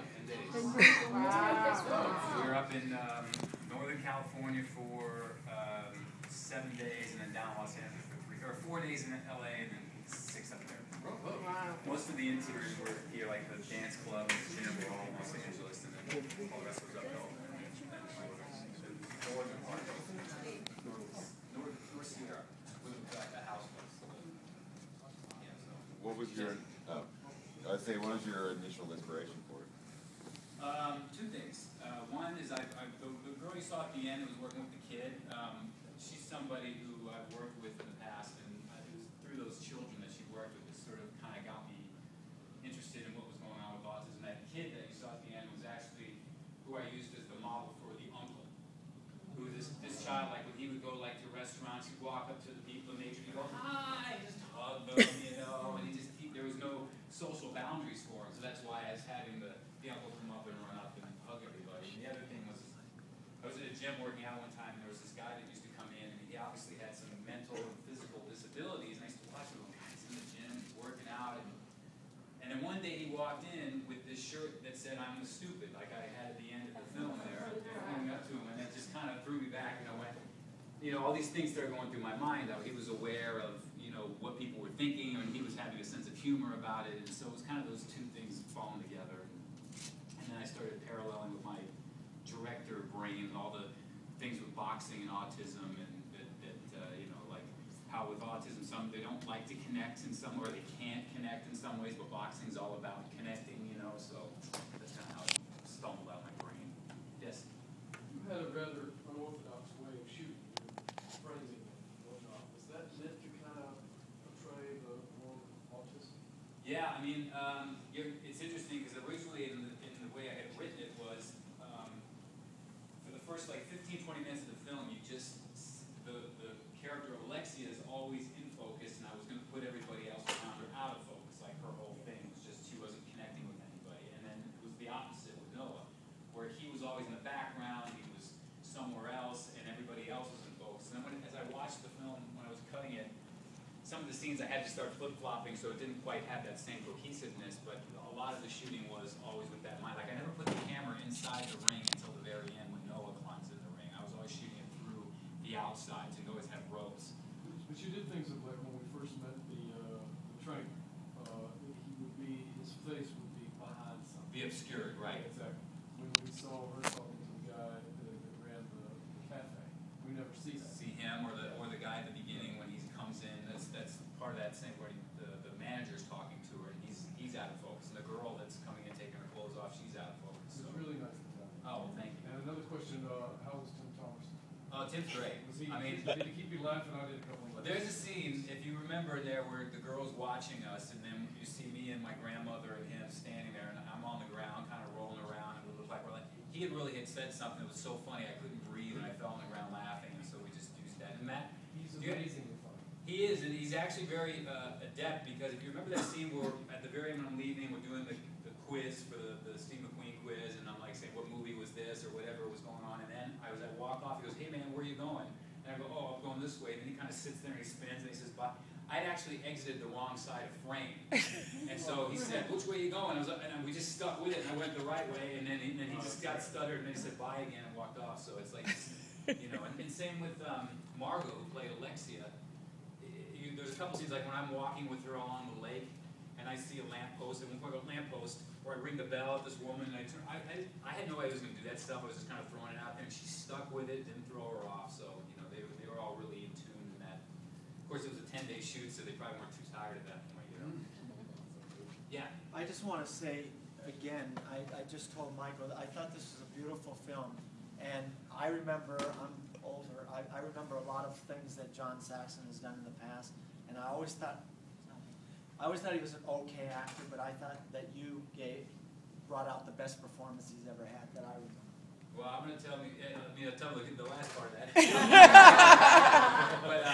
10 days. Wow. We were up in Northern California for 7 days, and then down Los Angeles for 4 days in LA, and then 6 up there. Wow. Most of the interiors were here, like the dance club and the gym were all in Los Angeles, and then all the rest was up northern part of North Sierra, where the house was. Yeah, so. What was your, I'd say, what was your initial inspiration for it? 2 things. One is the girl you saw at the end who was working with the kid. She's somebody who I've worked with in the past, and it was through those children that she worked with that sort of kind of got me interested in what was going on with autism. That kid that you saw at the end was actually who I used as the model for the uncle. Who this child, like when he would go like to restaurants, he'd walk up to the people, and he'd go, "Hi," just hug them, you know, and there was no social boundaries for him. So that's why I was having the uncle come up and run up and hug everybody. And the other thing was, I was at a gym working out one time, and there was this guy that used to come in, and he obviously had some mental and physical disabilities, and I used to watch him, he's in the gym, he's working out, and then one day he walked in with this shirt that said, "I'm the stupid," like I had at the end of the film there, going up to him, and that just kind of threw me back, and I went, you know, all these things started going through my mind, how he was aware of, you know, what people were thinking, and he was having a sense of humor about it, and so it was kind of those 2 things falling together. And then I started paralleling with my director brain, all the things with boxing and autism, and that you know, like how with autism, they don't like to connect in some, or they can't connect in some ways, but boxing's all about connecting, you know, so that's kind of how it stumbled out my brain. Yes? You had a rather unorthodox way of shooting, framing and whatnot. Was that meant to kind of portray the world of autism? Yeah, I mean, it's interesting because originally in the way I had written it was, for the first like 15-20 minutes of the film, the character of Alexia is always in focus, and I was going to put everybody else around her out of focus. Like her whole thing was just she wasn't connecting with anybody. And then it was the opposite with Noah, where he was always in the background, he was somewhere else, and everybody else was in focus. And then as I watched the film, when I was cutting it, some of the scenes I had to start flip-flopping, so it didn't quite have that same cohesiveness, but a lot of the shooting was always with that in mind. Like I never put the camera inside the ring until the very end when Noah climbs in the ring. I was always shooting it through the outsides and always had ropes. But you did things like when we first met the trainer, his face would be behind something. Be obscured, right. Exactly. When we saw her talking to the guy that ran the cafe, we never see that. See him or the guy at the beginning when he comes in. That's part of that same where the manager's talking to her and he's out of focus. And the girl that's coming in taking her clothes off, she's out of focus. It's really nice to tell. Oh, thank you. And another question, how was Tim Thomas? Tim's great. Did he keep you laughing? I did a couple of There's a scene, if you remember there, where the girl's watching us, and then you see me and my grandmother and him standing there, and I'm on the ground, kind of rolling around, and it looked like we're like, he had said something that was so funny, I couldn't breathe, and I fell on the ground laughing, and so we just used that. And Matt, he's amazingly funny. He is, and he's actually very adept, because if you remember that scene where at the very end when I'm leaving, we're doing the quiz for the Steve McQueen quiz, and I'm like saying, what movie was this, or whatever was going on, and then I walk off, he goes, "Hey man, where are you going?" And I go, "Oh, I'm going this way." And then he kind of sits there and he spins and he says, "But I'd actually exited the wrong side of frame." And so he said, "Which way are you going?" And we just stuck with it, and I went the right way, and then he just got stuttered, and then he said bye again and walked off. So it's like, you know, and same with Margot, who played Alexia. There's a couple scenes like when I'm walking with her along the lake, and I see a lamppost, and we'll go lamppost, or I ring the bell at this woman, and I turn. I had no idea I was going to do that stuff. I was just kind of throwing it out there, and she stuck with it, didn't throw her off. So you know, they were all really in tune in that. Of course, it was a 10-day shoot, so they probably weren't too tired at that point, you know. Yeah. I just want to say again, I just told Michael that I thought this was a beautiful film, and I remember, I'm older, I remember a lot of things that John Saxon has done in the past, and I always thought he was an okay actor, but I thought that you brought out the best performance he's ever had that I remember. Well, I'm going to tell the last part of that. but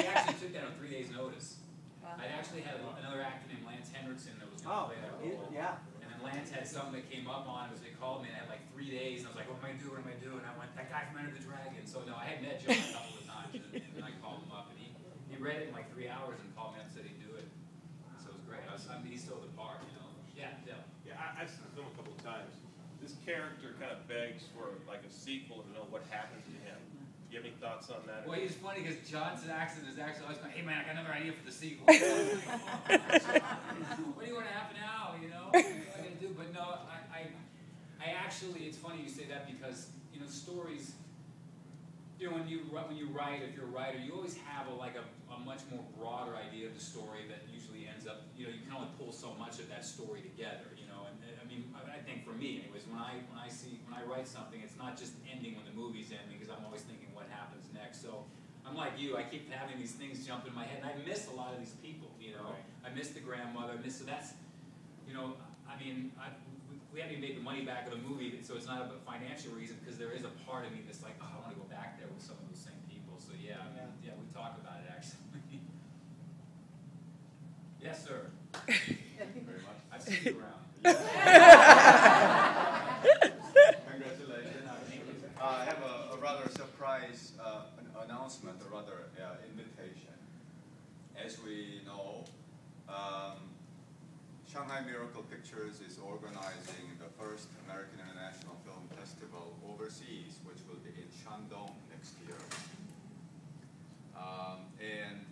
he actually took that on 3 days' notice. I actually had another actor named Lance Henriksen that was going to play that role. Yeah. And then Lance had something that came up on it. They called me, and I had like 3 days, and I was like, what am I going to do? What am I going to do? And I went, that guy from Enter the Dragon. So no, I had met John a couple of times, and I called him up, and he read it in like 3 hours and called me up and said he'd do it. So it was great. He stole the part, you know. Yeah, yeah. Yeah, I I've seen the film a couple of times. This character kind of begs for like a sequel to know what happened to him. Do you have any thoughts on that? Well, he's funny because John Saxon is actually always going, hey man, I got another idea for the sequel. What do you want to happen now, you know? What am I going to do? But no, I actually, it's funny you say that because, you know, stories, you know, when you write, if you're a writer, you always have a much more broader idea of the story that usually ends up, you know, you can only pull so much of that story together, you know, and I mean, I think for me anyways, when I write something, it's not just ending when the movie's ending, because I'm always thinking what happens next. So I'm like you, I keep having these things jump in my head, and I miss a lot of these people, you know. Right. I miss the grandmother, so that's, you know, I mean, we haven't even made the money back of the movie, so it's not a financial reason, because there is a part of me that's like, oh, I want to go back there with some of those same people. So yeah, yeah, we talk about it actually. Yes, sir. Thank you very much. I've seen you around. Congratulations. I have a rather surprise announcement, a rather invitation. As we know, Shanghai Miracle Pictures is organizing the first American International Film Festival overseas, which will be in Shandong next year. And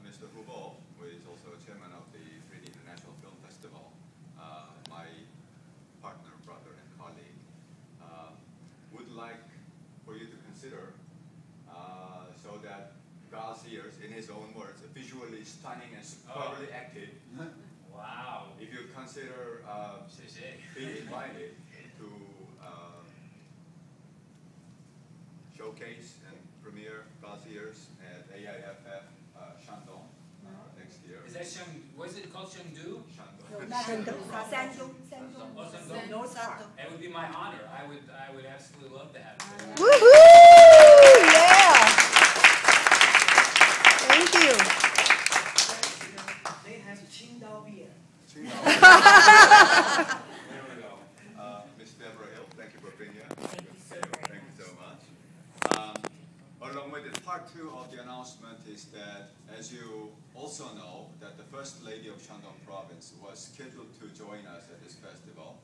Mr. Hu Bo, who is also chairman of the 3D International Film Festival, my partner, brother, and colleague, would like for you to consider so that Garcia's, in his own words, visually stunning and superbly acted. Wow. If you consider being invited to showcase and premiere Garcia's at AIFF Shandong next year. Is that what is it called, Chengdu? Shandong. No start. It would be my honor. I would absolutely love to have it. Woohoo! Yeah! Thank you. They have Qingdao beer. There we go. Ms. Deborah Hill, thank you for being here. Thank you so very Thank you much. so much. Along with it, part 2 of the announcement is that, as you also know, that the First Lady of Shandong Province was scheduled to join us at this festival.